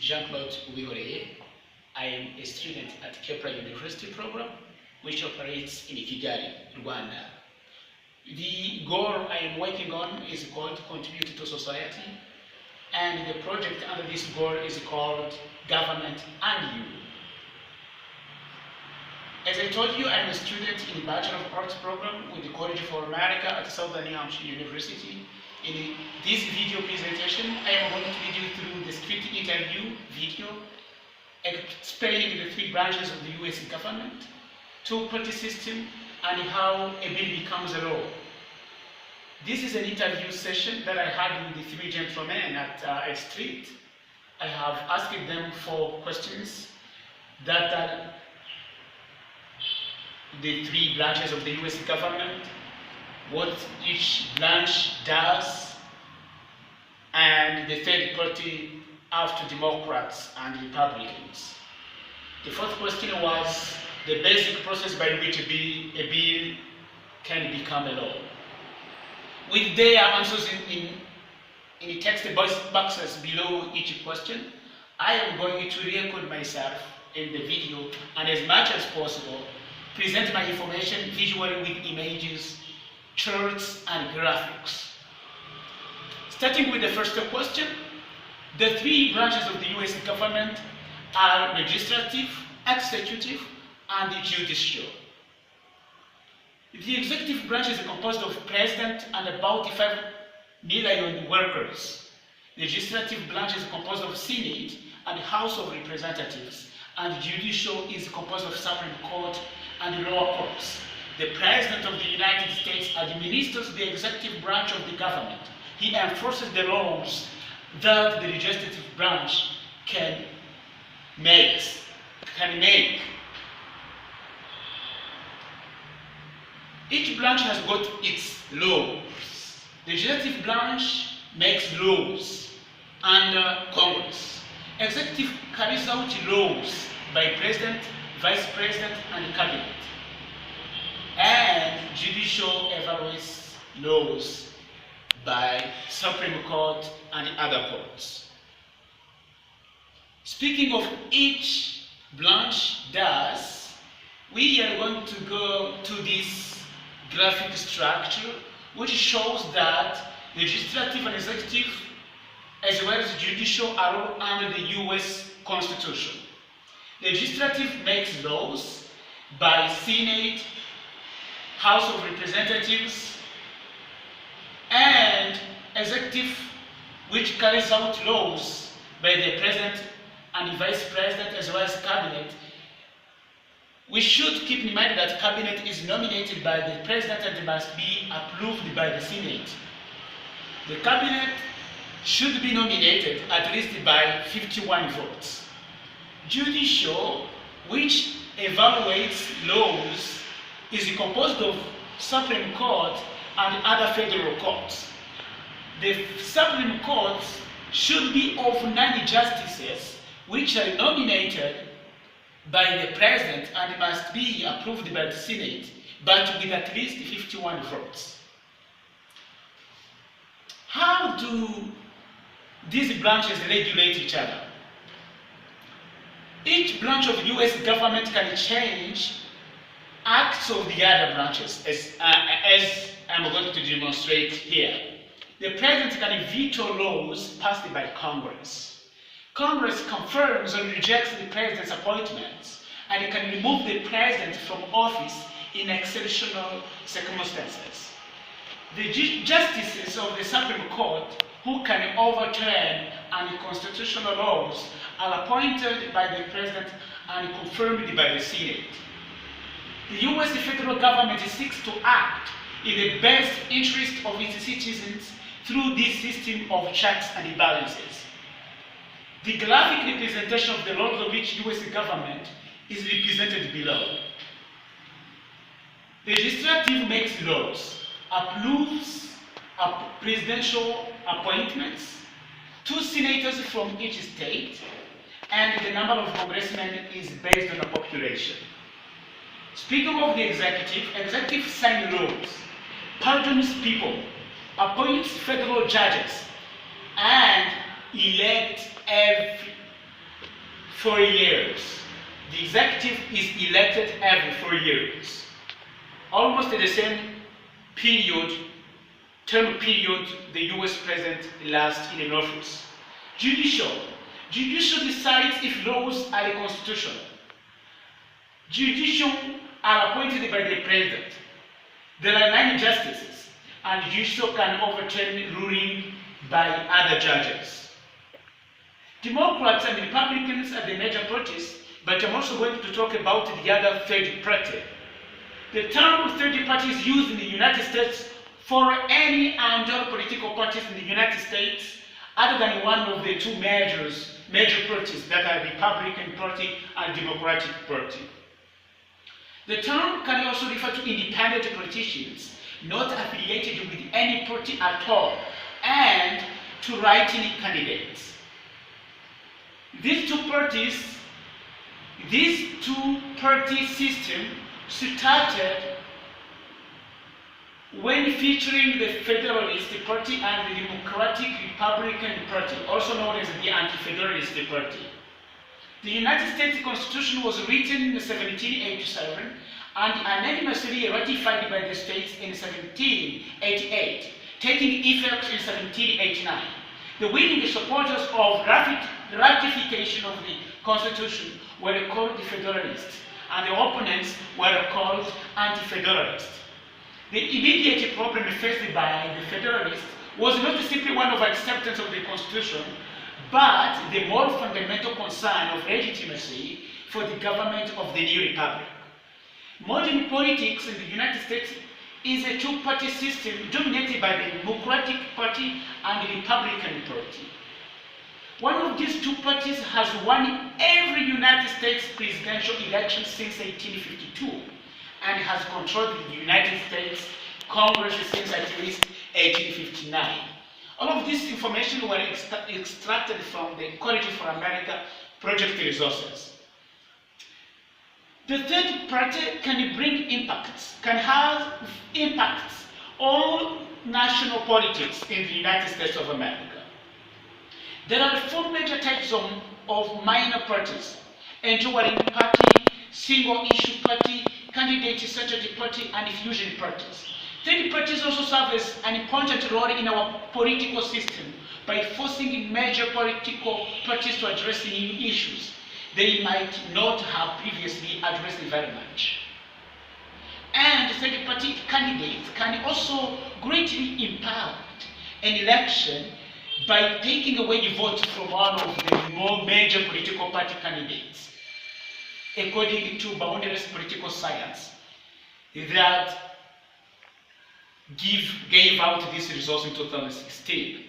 Jean-Claude Uwihoreye. I am a student at Kepler University program, which operates in Kigali, Rwanda. The goal I am working on is called Contribute to Society, and the project under this goal is called Government and You. As I told you, I'm a student in Bachelor of Arts program with the College for America at Southern New Hampshire University. In this video presentation, I am going to lead you through the script interview video explaining the three branches of the US government, two-party system, and how a bill becomes a law. This is an interview session that I had with the three gentlemen at a street. I have asked them for questions that are the three branches of the US government, what each branch does, and the third party after Democrats and Republicans. The fourth question was the basic process by which a bill can become a law. With their answers in text boxes below each question, I am going to record myself in the video and as much as possible present my information visually with images, charts, and graphics. Starting with the first question, the three branches of the US government are legislative, executive, and judicial. The executive branch is composed of president and about 5 million workers. The legislative branch is composed of Senate and House of Representatives, and judicial is composed of Supreme Court and lower courts. The President of the United States administers the executive branch of the government. He enforces the laws that the legislative branch can make. Each branch has got its laws. The legislative branch makes laws under Congress. Executive carries out laws by President, Vice President, and Cabinet. And judicial evaluates laws by Supreme Court and other courts. Speaking of each branch does, we are going to go to this graphic structure which shows that legislative and executive as well as judicial are all under the US Constitution. Legislative makes laws by Senate, House of Representatives, and executive, which carries out laws by the President and Vice President as well as Cabinet. We should keep in mind that Cabinet is nominated by the President and must be approved by the Senate. The Cabinet should be nominated at least by 51 votes. Judicial, which evaluates laws, is composed of Supreme Court and other federal courts. The Supreme Court should be of 9 justices which are nominated by the President and must be approved by the Senate, but with at least 51 votes. How do these branches regulate each other? Each branch of the US government can change acts of the other branches, as I'm going to demonstrate here. The President can veto laws passed by Congress. Congress confirms or rejects the President's appointments, and it can remove the President from office in exceptional circumstances. The justices of the Supreme Court, who can overturn unconstitutional laws, are appointed by the President and confirmed by the Senate. The US federal government seeks to act in the best interest of its citizens through this system of checks and balances. The graphic representation of the roles of each US government is represented below. The legislative makes laws, approves presidential appointments, 2 senators from each state, and the number of congressmen is based on the population. Speaking of the executive signs laws, pardons people, appoints federal judges, and elects 4 years. The executive is elected every 4 years. Almost at the same term period, the US president lasts in an office. Judicial decides if laws are constitutional. Judicial are appointed by the president. There are 9 justices, and judicial can overturn ruling by other judges. Democrats and Republicans are the major parties, but I'm also going to talk about the other third party. The term third party is used in the United States for any and all political parties in the United States other than one of the two major parties, that are Republican Party and Democratic Party. The term can also refer to independent politicians not affiliated with any party at all, and to write-in candidates. These two-party system started when featuring the Federalist Party and the Democratic Republican Party, also known as the Anti-Federalist Party. The United States Constitution was written in 1787 and unanimously ratified by the states in 1788, taking effect in 1789. The winning supporters of ratification of the Constitution were called the Federalists, and the opponents were called Anti-Federalists. The immediate problem faced by the Federalists was not simply one of acceptance of the Constitution, but the more fundamental concern of legitimacy for the government of the new republic. Modern politics in the United States is a two-party system dominated by the Democratic Party and the Republican Party. One of these two parties has won every United States presidential election since 1852 and has controlled the United States Congress since at least 1859. All of this information were extracted from the College for America project resources. The third party can bring impacts, can have impacts on national politics in the United States of America. There are 4 major types of minor parties: enduring party, single-issue party, candidate-centered party, and fusion parties. Third parties also serve as an important role in our political system by forcing major political parties to address new issues they might not have previously addressed very much. And third party candidates can also greatly impact an election by taking away the vote from one of the more major political party candidates, according to Boundaries Political Science, that gave out this resource in 2016.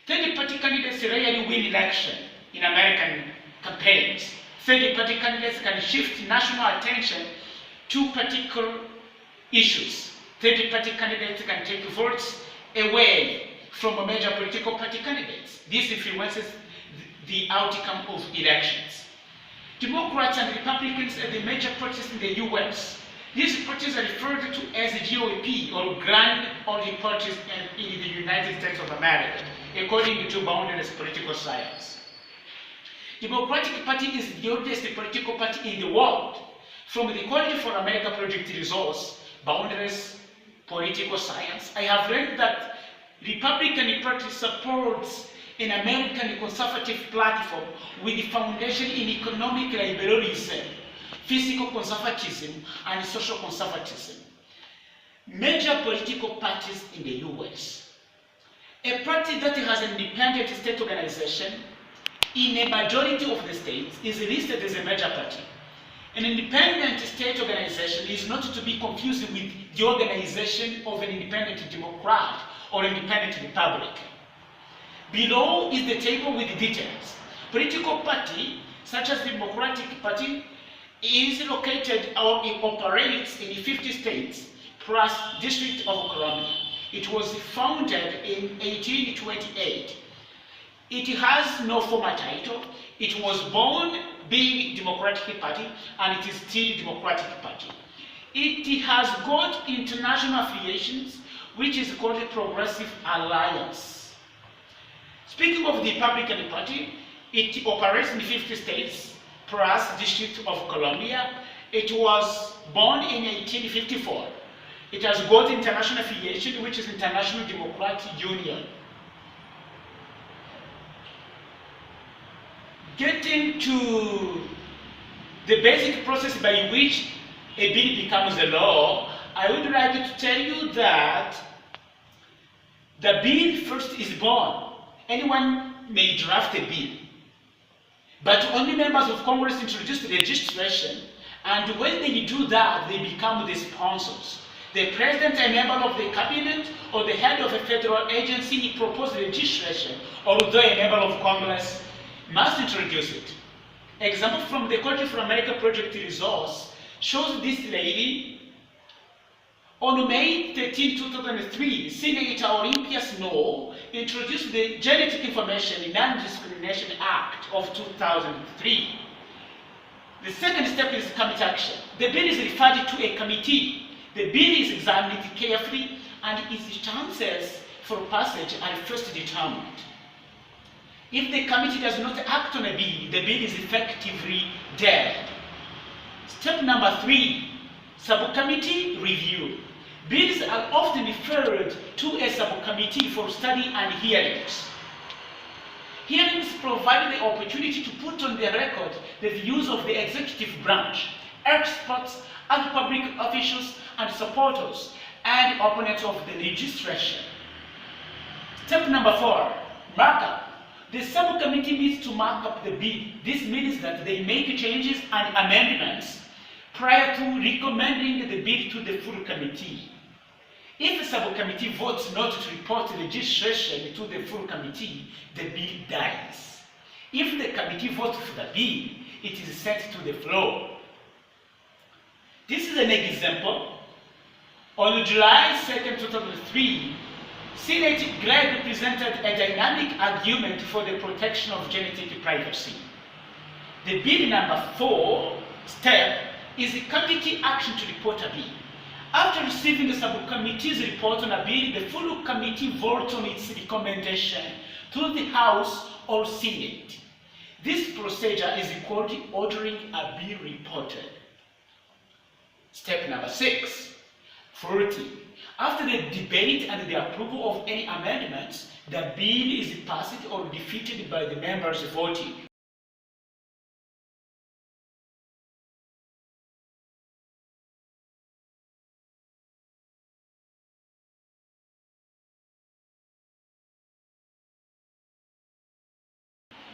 Third party candidates rarely win election in American campaigns. Third party candidates can shift national attention to particular issues. Third party candidates can take votes away from major political party candidates. This influences the outcome of elections. Democrats and Republicans are the major parties in the US. These parties are referred to as GOP, or Grand Old Parties in the United States of America, according to Boundaries Political Science. Democratic Party is the oldest political party in the world. From the College for America project resource, Boundaries Political Science, I have learned that Republican Party supports an American conservative platform with the foundation in economic liberalism, physical conservatism, and social conservatism. Major political parties in the US. A party that has an independent state organization in a majority of the states is listed as a major party. An independent state organization is not to be confused with the organization of an independent Democrat or independent Republican. Below is the table with the details. Political party, such as the Democratic Party, is located or it operates in 50 states plus District of Columbia. It was founded in 1828. It has no formal title. It was born being Democratic Party, and it is still Democratic Party. It has got international affiliations, which is called the Progressive Alliance. Speaking of the Republican Party, it operates in 50 states plus District of Columbia. It was born in 1854. It has got international affiliation, which is International Democratic Union. Getting to the basic process by which a bill becomes a law, I would like to tell you that the bill first is born. Anyone may draft a bill, but only members of Congress introduce the registration, and when they do that, they become the sponsors. The president, a member of the cabinet, or the head of a federal agency propose registration, although a member of Congress must introduce it. Example from the College for America Project results shows this lady. On May 13, 2003, Senator Olympia Snowe introduced the Genetic Information and Non-Discrimination Act of 2003. The second step is committee action. The bill is referred to a committee. The bill is examined carefully and its chances for passage are first determined. If the committee does not act on a bill, the bill is effectively dead. Step number 3, subcommittee review. Bills are often referred to a subcommittee for study and hearings. Hearings provide the opportunity to put on the record the views of the executive branch, experts, and public officials and supporters, and opponents of the legislation. Step number 4, markup. The subcommittee needs to mark up the bill. This means that they make changes and amendments prior to recommending the bill to the full committee. If the subcommittee votes not to report the legislation to the full committee, the bill dies. If the committee votes for the bill, it is sent to the floor. This is an example. On July 2, 2003, Senator Gregg presented a dynamic argument for the protection of genetic privacy. The bill number 4 step is the committee action to report a bill. After receiving the subcommittee's report on a bill, the full committee votes on its recommendation to the House or Senate. This procedure is called ordering a bill reported. Step number 6, voting. After the debate and the approval of any amendments, the bill is passed or defeated by the members voting.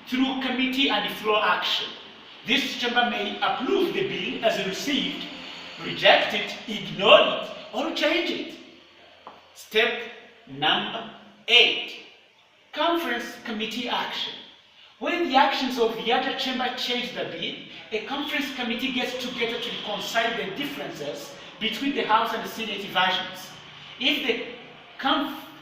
Through committee and floor action, this chamber may approve the bill as received, reject it, ignore it, or change it. Step number 8, conference committee action. When the actions of the other chamber change the bill, a conference committee gets together to reconcile the differences between the House and the Senate versions. If the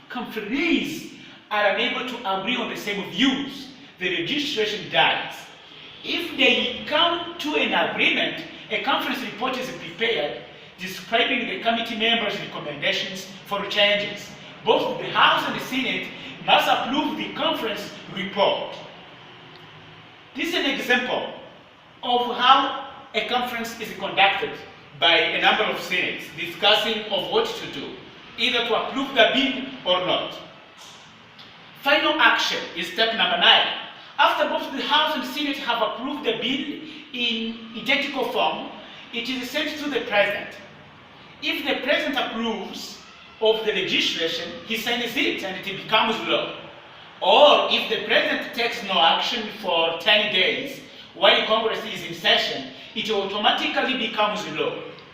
conferees are unable to agree on the same views, the registration dies. If they come to an agreement, a conference report is prepared describing the committee members' recommendations for changes. Both the House and the Senate must approve the conference report. This is an example of how a conference is conducted by a number of senates discussing of what to do, either to approve the bill or not. Final action is step number 9. After both the House and the Senate have approved the bill in identical form, it is sent to the President. If the President approves of the legislation, he signs it and it becomes law. Or if the President takes no action for 10 days while Congress is in session, it automatically becomes law.